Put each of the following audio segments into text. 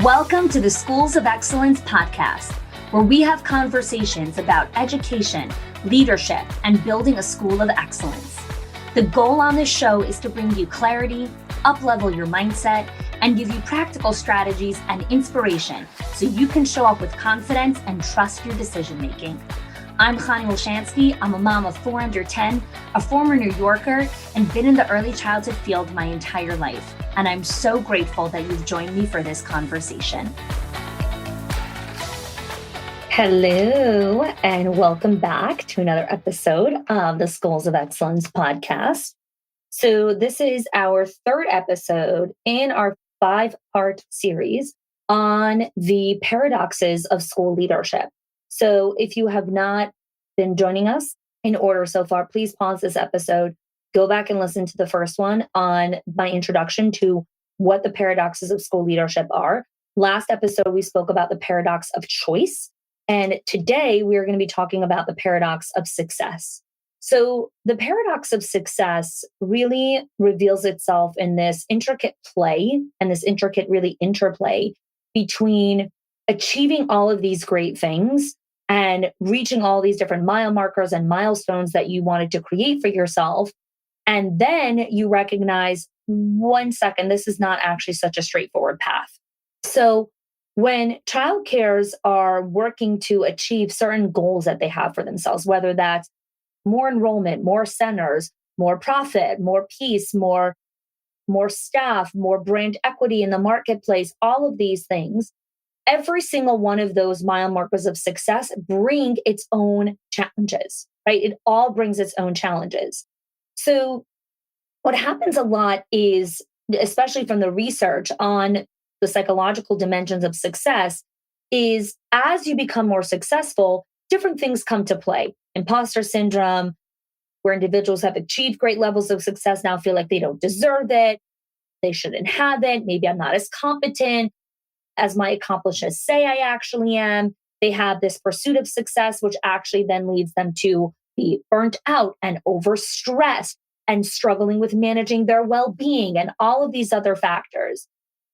Welcome to the Schools of Excellence podcast, where we have conversations about education, leadership, and building a school of excellence. The goal on this show is to bring you clarity, up-level your mindset, and give you practical strategies and inspiration so you can show up with confidence and trust your decision-making. I'm Chani Olshansky. I'm a mom of 4 under 10, a former New Yorker, and been in the early childhood field my entire life. And I'm so grateful that you've joined me for this conversation. Hello, and welcome back to another episode of the Schools of Excellence podcast. So this is our third episode in our 5-part series on the paradoxes of school leadership. So if you have not been joining us in order so far, please pause this episode, go back and listen to the first one on my introduction to what the paradoxes of school leadership are. Last episode, we spoke about the paradox of choice. And today we're going to be talking about the paradox of success. So the paradox of success really reveals itself in this intricate play and this intricate really interplay between achieving all of these great things and reaching all these different mile markers and milestones that you wanted to create for yourself. And then you recognize, 1 second, this is not actually such a straightforward path. So when child cares are working to achieve certain goals that they have for themselves, whether that's more enrollment, more centers, more profit, more peace, more staff, more brand equity in the marketplace, all of these things, every single one of those mile markers of success bring its own challenges, right? It all brings its own challenges. So what happens a lot is, especially from the research on the psychological dimensions of success, is as you become more successful, different things come to play. Imposter syndrome, where individuals have achieved great levels of success now feel like they don't deserve it, they shouldn't have it, maybe I'm not as competent as my accomplishments say I actually am. They have this pursuit of success, which actually then leads them to be burnt out and overstressed and struggling with managing their well-being and all of these other factors.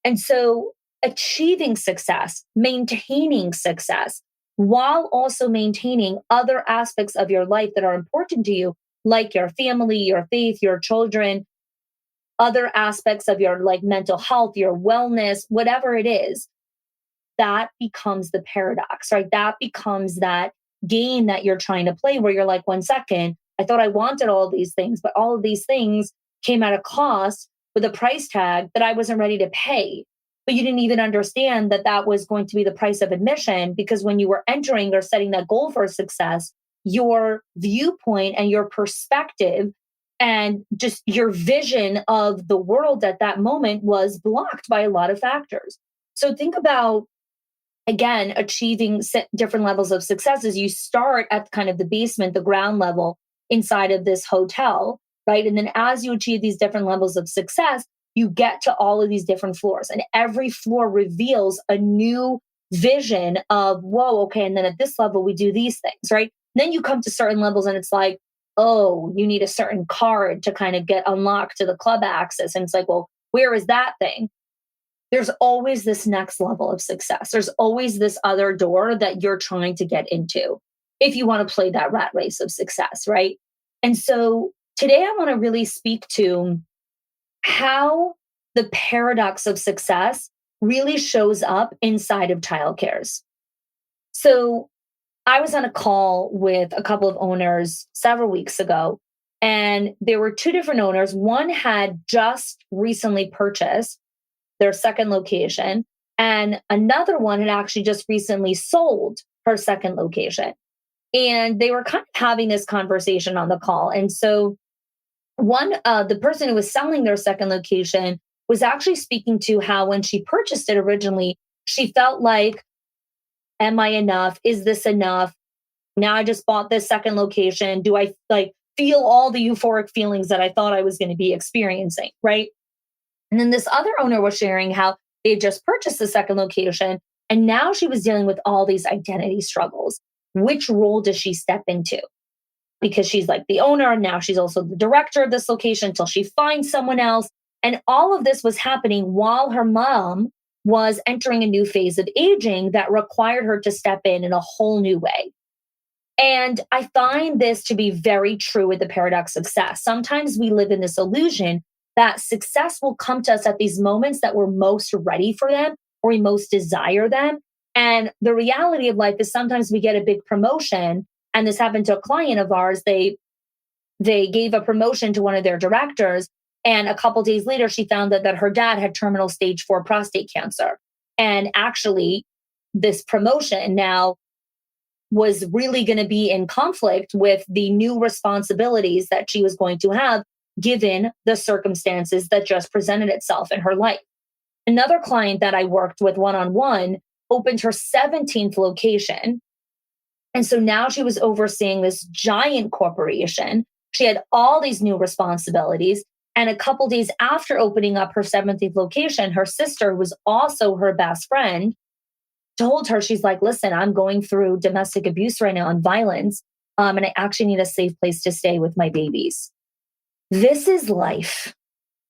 And so achieving success, maintaining success, while also maintaining other aspects of your life that are important to you, like your family, your faith, your children, other aspects of your mental health, your wellness, whatever it is, that becomes the paradox, right? That becomes that game that you're trying to play where you're like, 1 second, I thought I wanted all these things, but all of these things came at a cost with a price tag that I wasn't ready to pay. But you didn't even understand that that was going to be the price of admission, because when you were entering or setting that goal for success, your viewpoint and your perspective and just your vision of the world at that moment was blocked by a lot of factors. So think about, again, achieving different levels of success as you start at kind of the basement, the ground level inside of this hotel, right? And then as you achieve these different levels of success, you get to all of these different floors, and every floor reveals a new vision of, whoa, okay. And then at this level, we do these things, right? Then you come to certain levels and it's like, oh, you need a certain card to kind of get unlocked to the club access. And it's like, well, where is that thing? There's always this next level of success. There's always this other door that you're trying to get into if you want to play that rat race of success, right? And so today I want to really speak to how the paradox of success really shows up inside of child cares. So I was on a call with a couple of owners several weeks ago, and there were 2 different owners. One had just recently purchased their second location, and another one had actually just recently sold her second location. And they were kind of having this conversation on the call. And so the person who was selling their second location was actually speaking to how when she purchased it originally, she felt like, am I enough? Is this enough? Now I just bought this second location. Do I feel all the euphoric feelings that I thought I was going to be experiencing, right? And then this other owner was sharing how they had just purchased the second location, and now she was dealing with all these identity struggles. Which role does she step into? Because she's like the owner, and now she's also the director of this location until she finds someone else. And all of this was happening while her mom was entering a new phase of aging that required her to step in a whole new way. And I find this to be very true with the paradox of success. Sometimes we live in this illusion that success will come to us at these moments that we're most ready for them or we most desire them. And the reality of life is sometimes we get a big promotion. And this happened to a client of ours. They gave a promotion to one of their directors. And a couple days later, she found that her dad had terminal stage 4 prostate cancer. And actually, this promotion now was really going to be in conflict with the new responsibilities that she was going to have given the circumstances that just presented itself in her life. Another client that I worked with one-on-one opened her 17th location. And so now she was overseeing this giant corporation. She had all these new responsibilities. And a couple days after opening up her 17th location, her sister, who was also her best friend, told her, she's like, listen, I'm going through domestic abuse right now and violence. And I actually need a safe place to stay with my babies. This is life.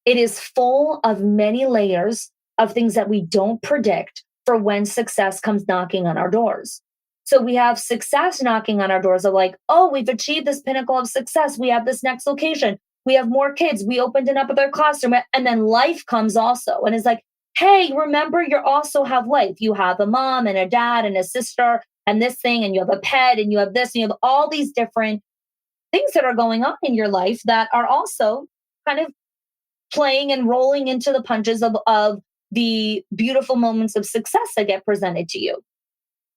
It is full of many layers of things that we don't predict for when success comes knocking on our doors. So we have success knocking on our doors of like, oh, we've achieved this pinnacle of success. We have this next location. We have more kids. We opened another classroom. And then life comes also. And it's like, hey, remember, you also have life. You have a mom and a dad and a sister and this thing, and you have a pet and you have this, and you have all these different things that are going on in your life that are also kind of playing and rolling into the punches of the beautiful moments of success that get presented to you.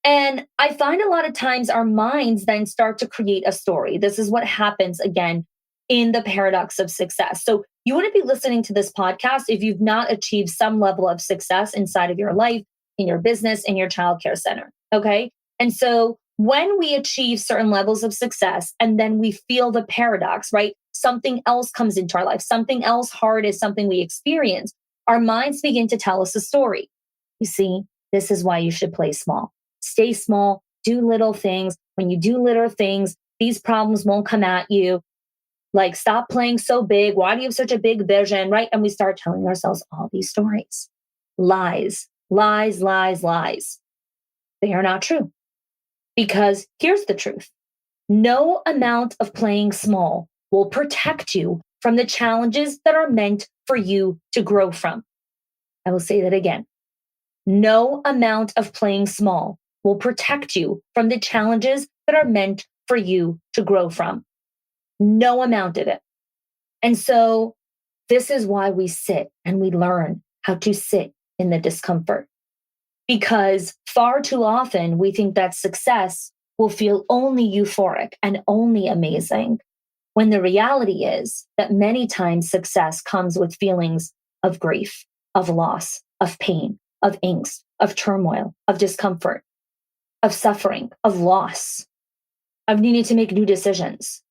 And I find a lot of times our minds then start to create a story. This is what happens again in the paradox of success. So you wouldn't be listening to this podcast if you've not achieved some level of success inside of your life, in your business, in your childcare center. Okay. And so when we achieve certain levels of success and then we feel the paradox, right? Something else comes into our life, something else hard is something we experience. Our minds begin to tell us a story. You see, this is why you should play small. Stay small, do little things. When you do little things, these problems won't come at you. Like, stop playing so big. Why do you have such a big vision, right? And we start telling ourselves all these stories. Lies, lies, lies, lies. They are not true. Because here's the truth. No amount of playing small will protect you from the challenges that are meant for you to grow from. I will say that again. No amount of playing small will protect you from the challenges that are meant for you to grow from. No amount of it. And so this is why we sit and we learn how to sit in the discomfort. Because far too often we think that success will feel only euphoric and only amazing, when the reality is that many times success comes with feelings of grief, of loss, of pain, of angst, of turmoil, of discomfort, of suffering, of loss, of needing to make new decisions.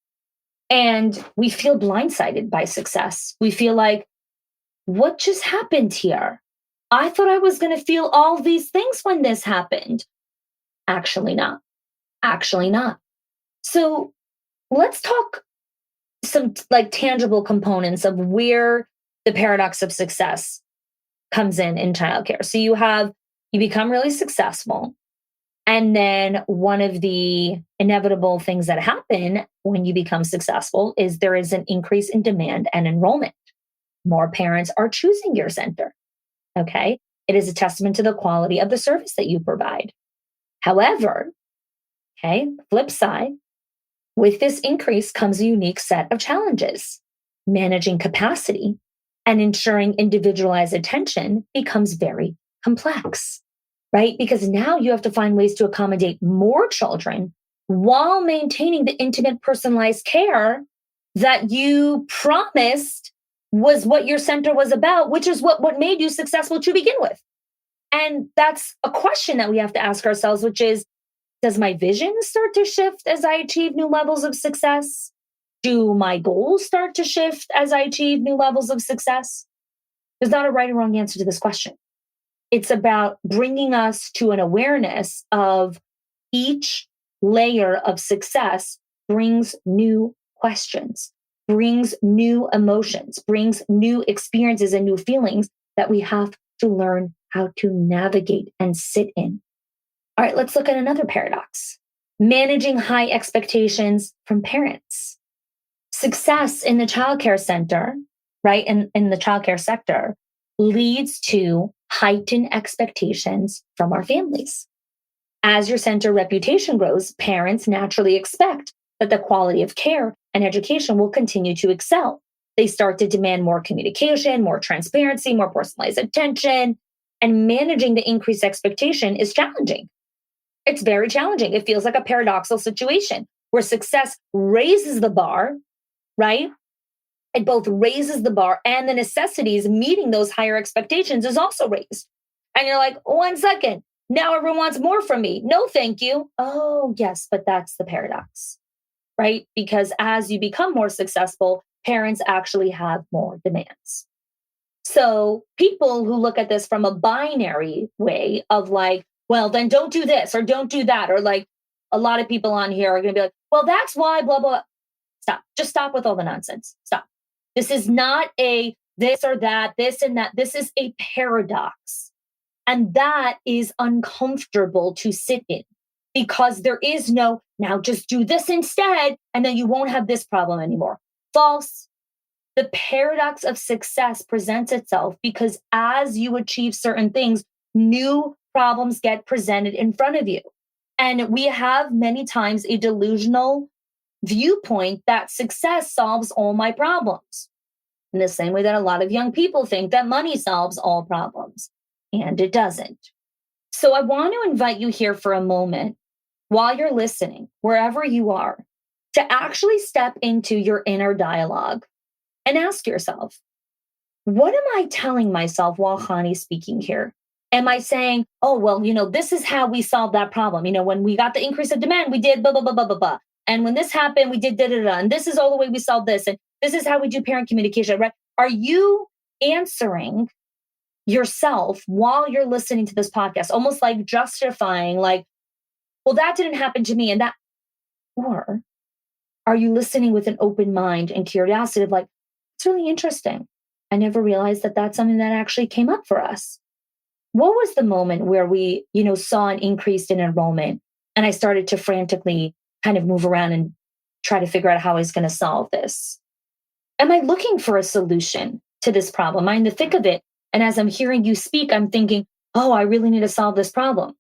And we feel blindsided by success. We feel like, what just happened here? I thought I was going to feel all these things when this happened. Actually not. Actually not. So let's talk some like tangible components of where the paradox of success comes in childcare. So you become really successful. And then one of the inevitable things that happen when you become successful is there is an increase in demand and enrollment. More parents are choosing your center. Okay. It is a testament to the quality of the service that you provide. However, okay, flip side, with this increase comes a unique set of challenges. Managing capacity and ensuring individualized attention becomes very complex, right? Because now you have to find ways to accommodate more children while maintaining the intimate, personalized care that you promised was what your center was about, which is what made you successful to begin with. And that's a question that we have to ask ourselves, which is, does my vision start to shift as I achieve new levels of success? Do my goals start to shift as I achieve new levels of success? There's not a right or wrong answer to this question. It's about bringing us to an awareness of each layer of success brings new questions, brings new emotions, brings new experiences and new feelings that we have to learn how to navigate and sit in. All right, let's look at another paradox: managing high expectations from parents. Success in the childcare center, right, in the childcare sector, leads to heightened expectations from our families. As your center reputation grows, parents naturally expect that the quality of care and education will continue to excel. They start to demand more communication, more transparency, more personalized attention, and managing the increased expectation is challenging. It's very challenging. It feels like a paradoxical situation where success raises the bar, right? It both raises the bar and the necessities meeting those higher expectations is also raised. And you're like, 1 second, now everyone wants more from me. No, thank you. Oh, yes, but that's the paradox, right? Because as you become more successful, parents actually have more demands. So people who look at this from a binary way of like, well, then don't do this or don't do that. Or like a lot of people on here are going to be like, well, that's why, blah, blah. Stop. Just stop with all the nonsense. Stop. This is not a this or that, this and that. This is a paradox. And that is uncomfortable to sit in because there is no, now just do this instead, and then you won't have this problem anymore. False. The paradox of success presents itself because as you achieve certain things, new problems get presented in front of you. And we have many times a delusional viewpoint that success solves all my problems. In the same way that a lot of young people think that money solves all problems, and it doesn't. So I want to invite you here for a moment while you're listening, wherever you are, to actually step into your inner dialogue and ask yourself, what am I telling myself while Khani's speaking here? Am I saying, oh, well, this is how we solved that problem. When we got the increase of demand, we did blah, blah, blah, blah, blah, blah. And when this happened, we did da, da, da. And this is all the way we solved this. And this is how we do parent communication, right? Are you answering yourself while you're listening to this podcast, almost like justifying, like, well, that didn't happen to me and that, or are you listening with an open mind and curiosity of like, it's really interesting. I never realized that that's something that actually came up for us. What was the moment where we, saw an increase in enrollment and I started to frantically kind of move around and try to figure out how I was going to solve this? Am I looking for a solution to this problem? Am I in the thick of it? And as I'm hearing you speak, I'm thinking, oh, I really need to solve this problem.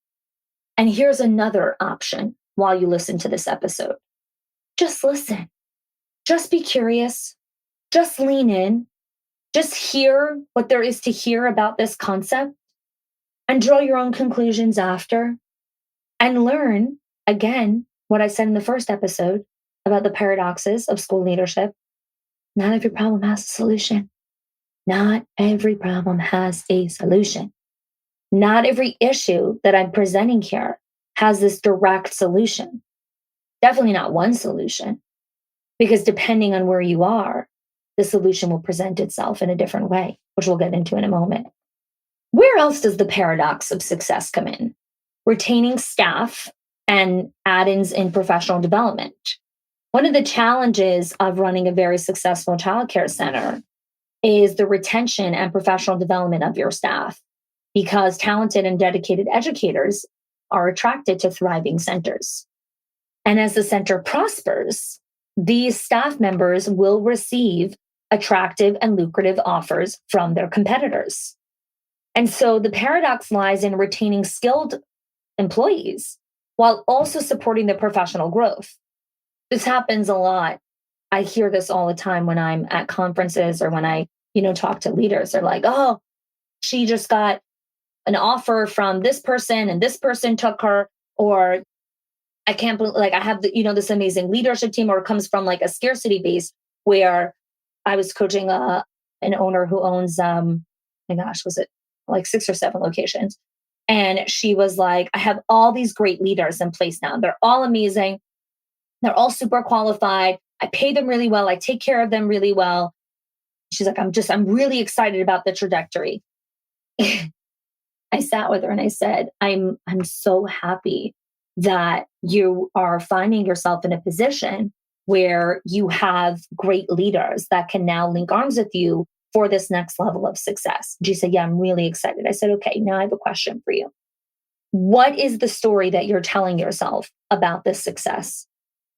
And here's another option while you listen to this episode. Just listen. Just be curious. Just lean in. Just hear what there is to hear about this concept and draw your own conclusions after and learn, again, what I said in the first episode about the paradoxes of school leadership. Not every problem has a solution. Not every problem has a solution. Not every issue that I'm presenting here has this direct solution. Definitely not one solution, because depending on where you are, the solution will present itself in a different way, which we'll get into in a moment. Where else does the paradox of success come in? Retaining staff and add-ins in professional development. One of the challenges of running a very successful childcare center is the retention and professional development of your staff, because talented and dedicated educators are attracted to thriving centers. And as the center prospers, these staff members will receive attractive and lucrative offers from their competitors. And so the paradox lies in retaining skilled employees while also supporting their professional growth. This happens a lot. I hear this all the time when I'm at conferences or when I, talk to leaders. They're like, oh, she just got an offer from this person and this person took her, or I can't believe, like, I have this amazing leadership team, or it comes from like a scarcity base where I was coaching an owner who owns, was it like 6 or 7 locations? And she was like, I have all these great leaders in place now. They're all amazing. They're all super qualified. I pay them really well. I take care of them really well. She's like, I'm really excited about the trajectory. I sat with her and I said, I'm so happy that you are finding yourself in a position where you have great leaders that can now link arms with you for this next level of success? And she said, yeah, I'm really excited. I said, okay, now I have a question for you. What is the story that you're telling yourself about this success?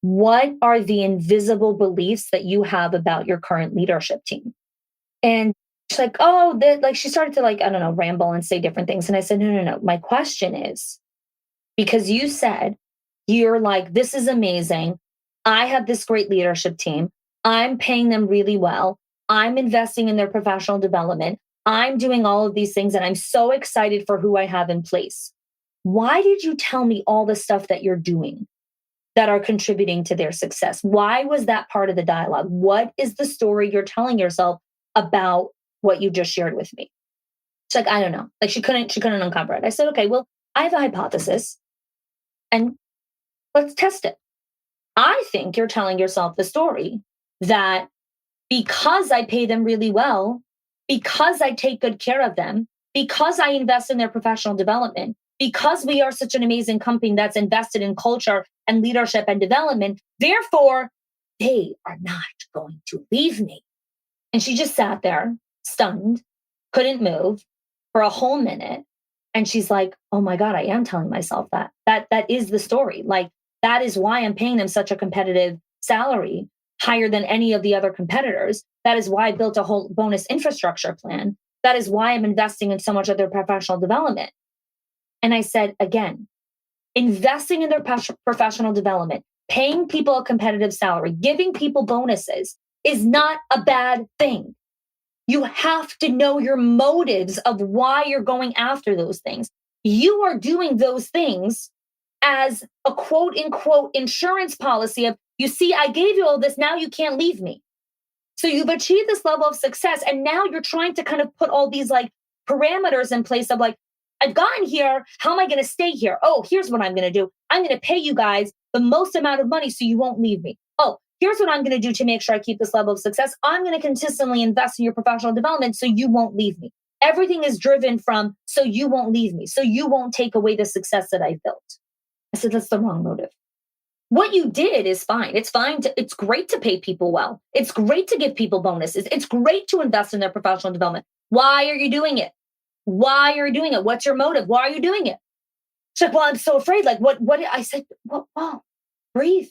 What are the invisible beliefs that you have about your current leadership team? And she's like, oh, that, like, she started to, like, I don't know, ramble and say different things. And I said, no, no, no. My question is, because you said you're like, this is amazing. I have this great leadership team. I'm paying them really well. I'm investing in their professional development. I'm doing all of these things and I'm so excited for who I have in place. Why did you tell me all the stuff that you're doing that are contributing to their success? Why was that part of the dialogue? What is the story you're telling yourself about what you just shared with me? She's like, I don't know. Like, she couldn't uncover it. I said, okay, well, I have a hypothesis and let's test it. I think you're telling yourself the story that because I pay them really well, because I take good care of them, because I invest in their professional development, because we are such an amazing company that's invested in culture and leadership and development, therefore, they are not going to leave me. And she just sat there, stunned, couldn't move for a whole minute. And she's like, oh my God, I am telling myself that. That is the story. Like, that is why I'm paying them such a competitive salary, higher than any of the other competitors. That is why I built a whole bonus infrastructure plan. That is why I'm investing in so much of their professional development. And I said, again, investing in their professional development, paying people a competitive salary, giving people bonuses is not a bad thing. You have to know your motives of why you're going after those things. You are doing those things as a quote unquote insurance policy of, you see, I gave you all this, now you can't leave me. So you've achieved this level of success. And now you're trying to kind of put all these like parameters in place of like, I've gotten here. How am I going to stay here? Oh, here's what I'm going to do. I'm going to pay you guys the most amount of money so you won't leave me. Oh, here's what I'm going to do to make sure I keep this level of success. I'm going to consistently invest in your professional development so you won't leave me. Everything is driven from so you won't leave me, so you won't take away the success that I've built. I said, that's the wrong motive. What you did is fine. It's fine. It's great to pay people well. It's great to give people bonuses. It's great to invest in their professional development. Why are you doing it? Why are you doing it? What's your motive? Why are you doing it? She's like, well, I'm so afraid. Like, what? I said, well, breathe.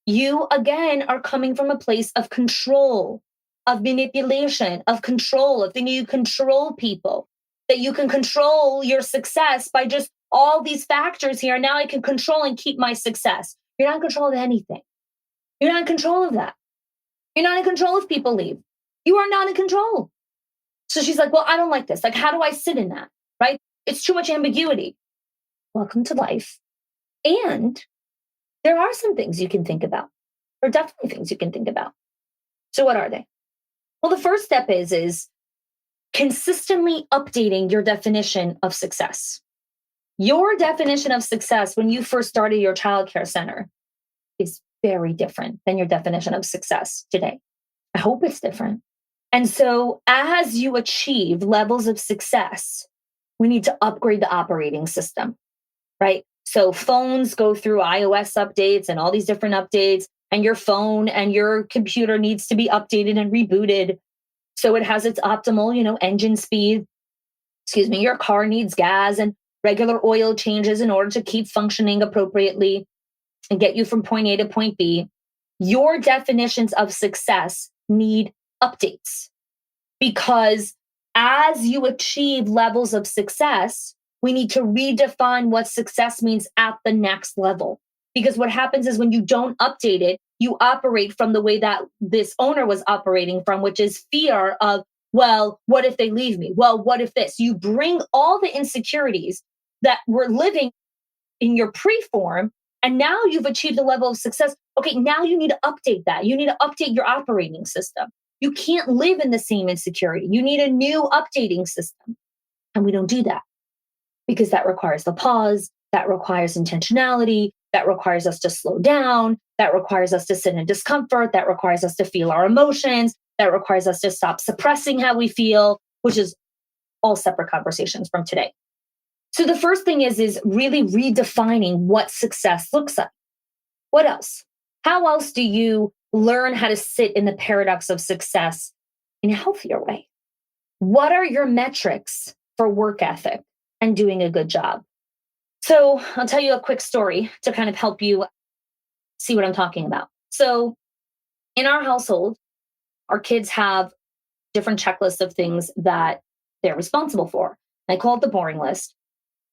You, again, are coming from a place of control, of manipulation, of control, of thinking you control people, that you can control your success by just all these factors here. Now I can control and keep my success. You're not in control of anything. You're not in control of that. You're not in control if people leave. You are not in control. So she's like, well, I don't like this. Like, how do I sit in that? Right? It's too much ambiguity. Welcome to life. And there are some things you can think about. There are definitely things you can think about. So what are they? Well, the first step is consistently updating your definition of success. Your definition of success when you first started your childcare center is very different than your definition of success today. I hope it's different. And so as you achieve levels of success, we need to upgrade the operating system, right? So phones go through iOS updates and all these different updates, and your phone and your computer needs to be updated and rebooted so it has its optimal, engine speed. Your car needs gas and regular oil changes in order to keep functioning appropriately and get you from point A to point B. Your definitions of success need updates, because as you achieve levels of success, we need to redefine what success means at the next level. Because what happens is when you don't update it, you operate from the way that this owner was operating from, which is fear of, well, what if they leave me? Well, what if this? You bring all the insecurities that were living in your preform, and now you've achieved a level of success. Okay, now you need to update that. You need to update your operating system. You can't live in the same insecurity. You need a new updating system. And we don't do that because that requires the pause, that requires intentionality, that requires us to slow down, that requires us to sit in discomfort, that requires us to feel our emotions, that requires us to stop suppressing how we feel, which is all separate conversations from today. So the first thing is really redefining what success looks like. What else? How else do you learn how to sit in the paradox of success in a healthier way? What are your metrics for work ethic and doing a good job? So I'll tell you a quick story to kind of help you see what I'm talking about. So in our household, our kids have different checklists of things that they're responsible for. I call it the boring list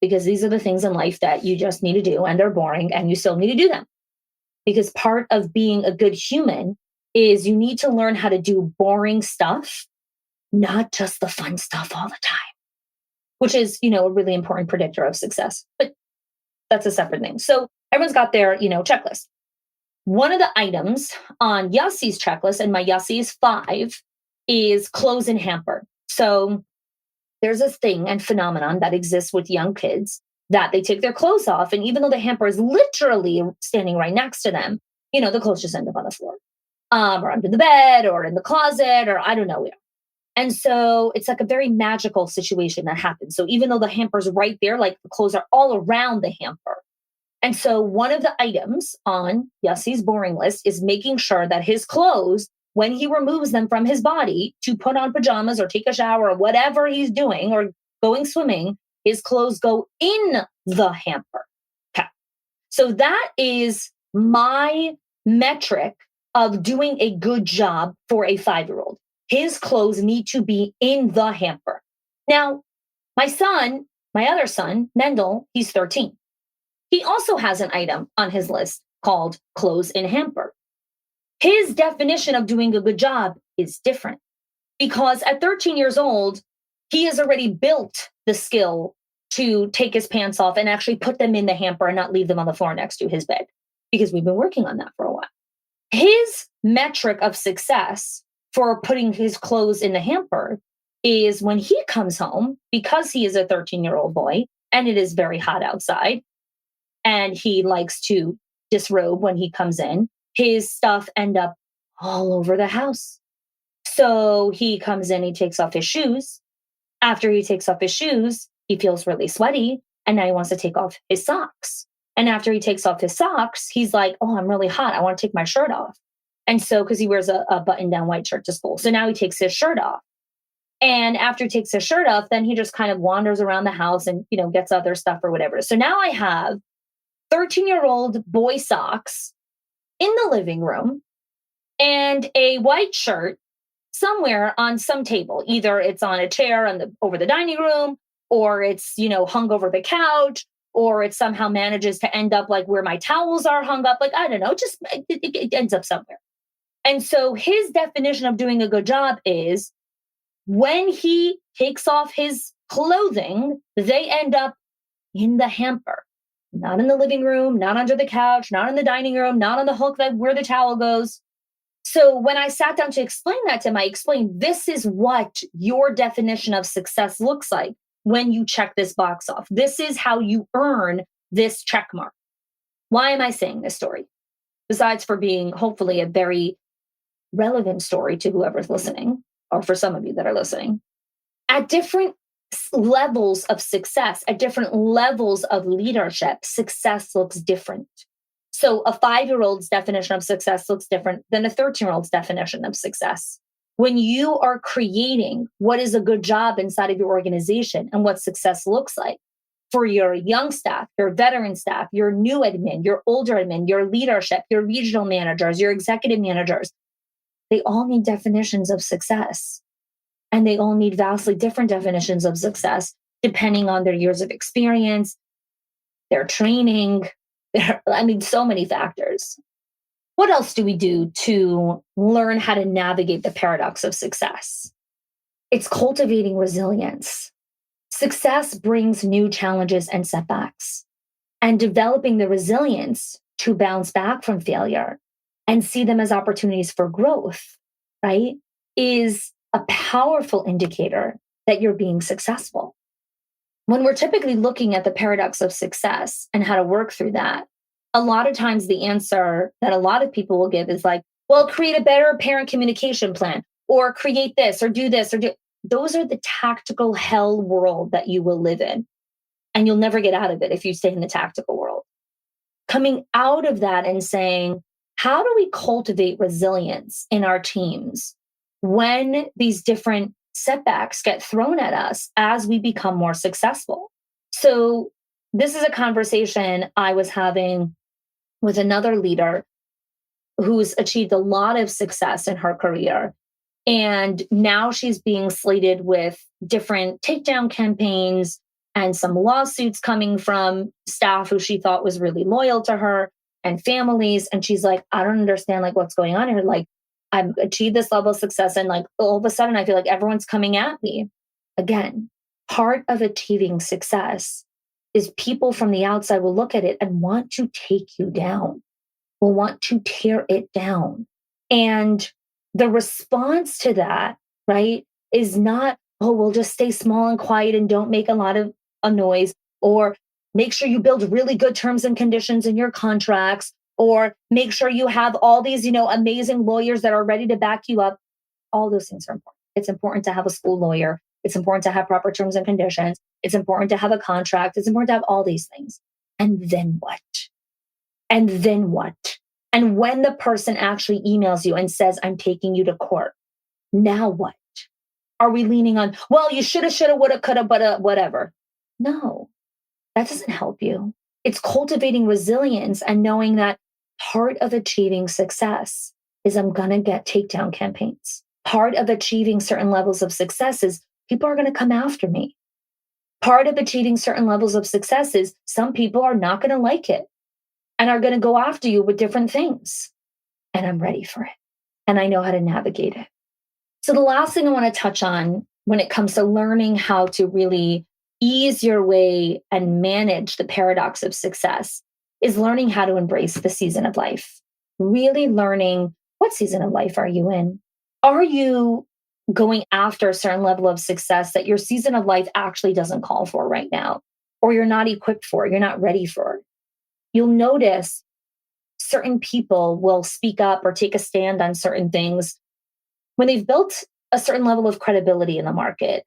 because these are the things in life that you just need to do and they're boring and you still need to do them. Because part of being a good human is you need to learn how to do boring stuff, not just the fun stuff all the time, which is, a really important predictor of success. But that's a separate thing. So everyone's got their, checklist. One of the items on Yassi's checklist, and my Yassi is 5, is clothes and hamper. So there's a thing and phenomenon that exists with young kids that they take their clothes off. And even though the hamper is literally standing right next to them, the clothes just end up on the floor or under the bed or in the closet or I don't know where. And so it's like a very magical situation that happens. So even though the hamper's right there, like the clothes are all around the hamper. And so one of the items on Yassi's boring list is making sure that his clothes, when he removes them from his body to put on pajamas or take a shower or whatever he's doing or going swimming, his clothes go in the hamper. Okay. So that is my metric of doing a good job for a 5-year-old. His clothes need to be in the hamper. Now, my other son, Mendel, he's 13. He also has an item on his list called clothes in hamper. His definition of doing a good job is different because at 13 years old, he has already built the skill to take his pants off and actually put them in the hamper and not leave them on the floor next to his bed because we've been working on that for a while. His metric of success for putting his clothes in the hamper is when he comes home, because he is a 13-year-old boy and it is very hot outside, and he likes to disrobe when he comes in, his stuff end up all over the house. So he comes in, he takes off his shoes. After he takes off his shoes, he feels really sweaty, and now he wants to take off his socks. And after he takes off his socks, he's like, oh, I'm really hot. I want to take my shirt off. And so, because he wears a button-down white shirt to school. So now he takes his shirt off. And after he takes his shirt off, then he just kind of wanders around the house and, gets other stuff or whatever. So now I have 13-year-old boy socks in the living room and a white shirt somewhere on some table. Either it's on a chair over the dining room, or it's, hung over the couch, or it somehow manages to end up like where my towels are hung up. Like, I don't know, just it ends up somewhere. And so his definition of doing a good job is when he takes off his clothing, they end up in the hamper. Not in the living room, not under the couch, not in the dining room, not on the hook where the towel goes. So when I sat down to explain that to him, I explained, this is what your definition of success looks like when you check this box off. This is how you earn this check mark. Why am I saying this story? Besides for being hopefully a very relevant story to whoever's listening, or for some of you that are listening. At different levels of success, at different levels of leadership, success looks different. So a 5-year-old's definition of success looks different than a 13-year-old's definition of success. When you are creating what is a good job inside of your organization and what success looks like for your young staff, your veteran staff, your new admin, your older admin, your leadership, your regional managers, your executive managers, they all need definitions of success. And they all need vastly different definitions of success, depending on their years of experience, their training, so many factors. What else do we do to learn how to navigate the paradox of success? It's cultivating resilience. Success brings new challenges and setbacks, and developing the resilience to bounce back from failure and see them as opportunities for growth, right, is a powerful indicator that you're being successful. When we're typically looking at the paradox of success and how to work through that, a lot of times the answer that a lot of people will give is like, well, create a better parent communication plan, or create this, or do this, or do. Those are the tactical hell world that you will live in. And you'll never get out of it if you stay in the tactical world. Coming out of that and saying, how do we cultivate resilience in our teams when these different setbacks get thrown at us as we become more successful. So, this is a conversation I was having with another leader who's achieved a lot of success in her career. And now she's being slated with different takedown campaigns and some lawsuits coming from staff who she thought was really loyal to her and families. And she's like, I don't understand like what's going on here. Like I've achieved this level of success and like all of a sudden I feel like everyone's coming at me. Again, part of achieving success is people from the outside will look at it and want to take you down, will want to tear it down. And the response to that, right, is not, oh, we'll just stay small and quiet and don't make a lot of a noise, or make sure you build really good terms and conditions in your contracts, or make sure you have all these, amazing lawyers that are ready to back you up. All those things are important. It's important to have a school lawyer. It's important to have proper terms and conditions. It's important to have a contract. It's important to have all these things. And then what? And then what? And when the person actually emails you and says, I'm taking you to court, now what? Are we leaning on, well, you shoulda, woulda, coulda, but whatever? No, that doesn't help you. It's cultivating resilience and knowing that part of achieving success is I'm going to get takedown campaigns. Part of achieving certain levels of success is people are going to come after me. Part of achieving certain levels of success is some people are not going to like it and are going to go after you with different things. And I'm ready for it. And I know how to navigate it. So the last thing I want to touch on when it comes to learning how to really ease your way and manage the paradox of success is learning how to embrace the season of life. Really learning, what season of life are you in? Are you going after a certain level of success that your season of life actually doesn't call for right now, or you're not equipped for, you're not ready for? You'll notice certain people will speak up or take a stand on certain things when they've built a certain level of credibility in the market.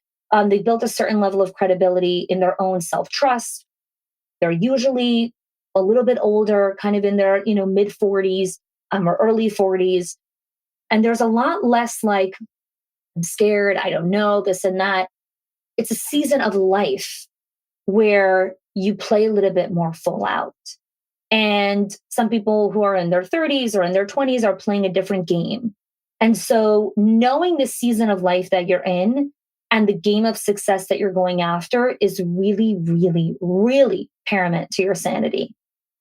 They've built a certain level of credibility in their own self-trust. They're usually a little bit older, kind of in their mid 40s or early 40s. And there's a lot less like, I'm scared, I don't know, this and that. It's a season of life where you play a little bit more full out. And some people who are in their 30s or in their 20s are playing a different game. And so knowing the season of life that you're in and the game of success that you're going after is really, really, really paramount to your sanity.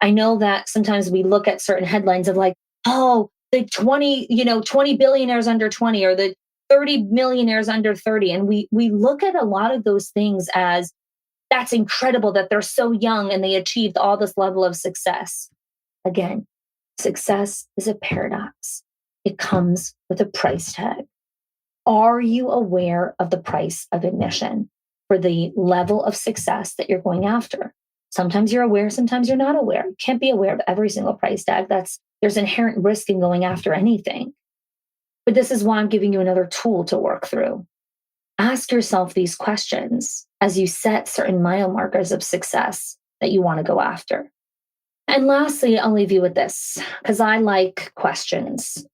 I know that sometimes we look at certain headlines of like, oh, the 20 billionaires under 20 or the 30 millionaires under 30. And we look at a lot of those things as that's incredible that they're so young and they achieved all this level of success. Again, success is a paradox. It comes with a price tag. Are you aware of the price of admission for the level of success that you're going after? Sometimes you're aware, sometimes you're not aware. You can't be aware of every single price tag. There's inherent risk in going after anything. But this is why I'm giving you another tool to work through. Ask yourself these questions as you set certain mile markers of success that you want to go after. And lastly, I'll leave you with this because I like questions.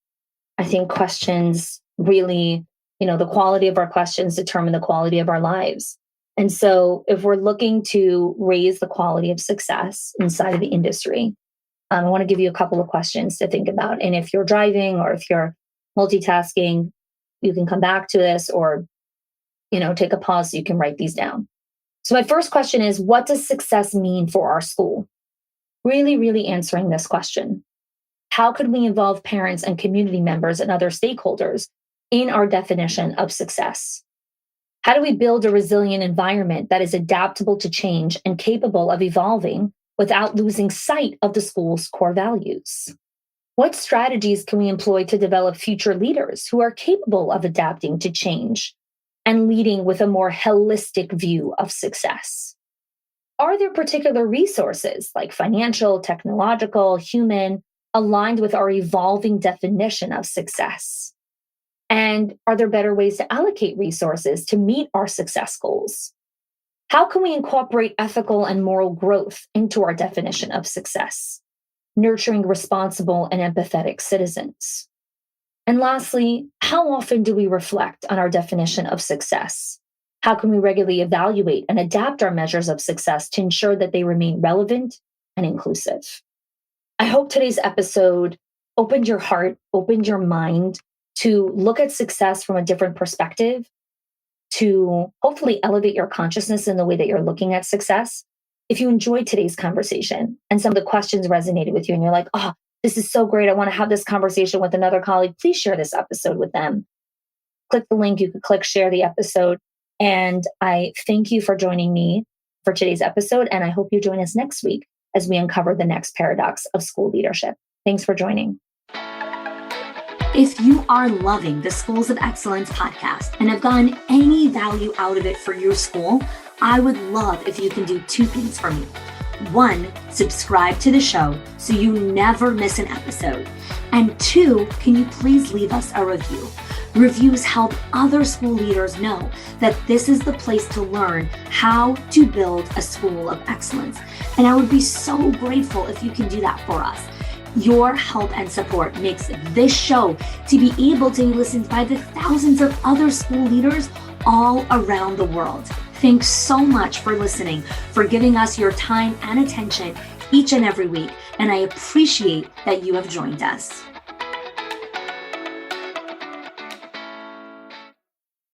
I think questions really, the quality of our questions determine the quality of our lives. And so if we're looking to raise the quality of success inside of the industry, I want to give you a couple of questions to think about. And if you're driving or if you're multitasking, you can come back to this or, take a pause so you can write these down. So my first question is, what does success mean for our school? Really, really answering this question. How could we involve parents and community members and other stakeholders in our definition of success? How do we build a resilient environment that is adaptable to change and capable of evolving without losing sight of the school's core values? What strategies can we employ to develop future leaders who are capable of adapting to change and leading with a more holistic view of success? Are there particular resources like financial, technological, human, aligned with our evolving definition of success? And are there better ways to allocate resources to meet our success goals? How can we incorporate ethical and moral growth into our definition of success, nurturing responsible and empathetic citizens? And lastly, how often do we reflect on our definition of success? How can we regularly evaluate and adapt our measures of success to ensure that they remain relevant and inclusive? I hope today's episode opened your heart, opened your mind to look at success from a different perspective, to hopefully elevate your consciousness in the way that you're looking at success. If you enjoyed today's conversation and some of the questions resonated with you and you're like, oh, this is so great, I want to have this conversation with another colleague, please share this episode with them. Click the link, you could click share the episode. And I thank you for joining me for today's episode. And I hope you join us next week as we uncover the next paradox of school leadership. Thanks for joining. If you are loving the Schools of Excellence podcast and have gotten any value out of it for your school, I would love if you can do two things for me. One, subscribe to the show so you never miss an episode. And two, can you please leave us a review? Reviews help other school leaders know that this is the place to learn how to build a school of excellence. And I would be so grateful if you can do that for us. Your help and support makes this show to be able to be listened by the thousands of other school leaders all around the world. Thanks so much for listening, for giving us your time and attention each and every week. And I appreciate that you have joined us.